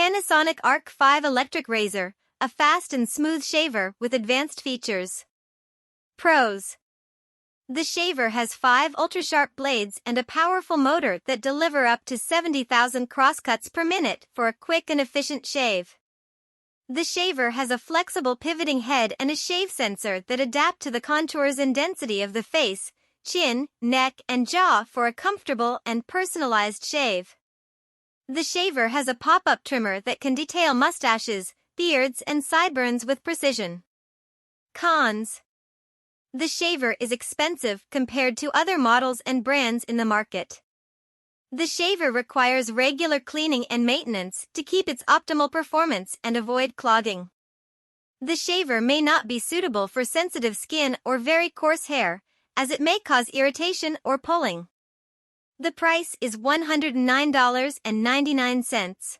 Panasonic ARC5 Electric Razor, a fast and smooth shaver with advanced features. Pros. The shaver has 5 ultra-sharp blades and a powerful motor that deliver up to 70,000 crosscuts per minute for a quick and efficient shave. The shaver has a flexible pivoting head and a shave sensor that adapt to the contours and density of the face, chin, neck, and jaw for a comfortable and personalized shave. The shaver has a pop-up trimmer that can detail mustaches, beards, and sideburns with precision. Cons. The shaver is expensive compared to other models and brands in the market. The shaver requires regular cleaning and maintenance to keep its optimal performance and avoid clogging. The shaver may not be suitable for sensitive skin or very coarse hair, as it may cause irritation or pulling. The price is $109.99.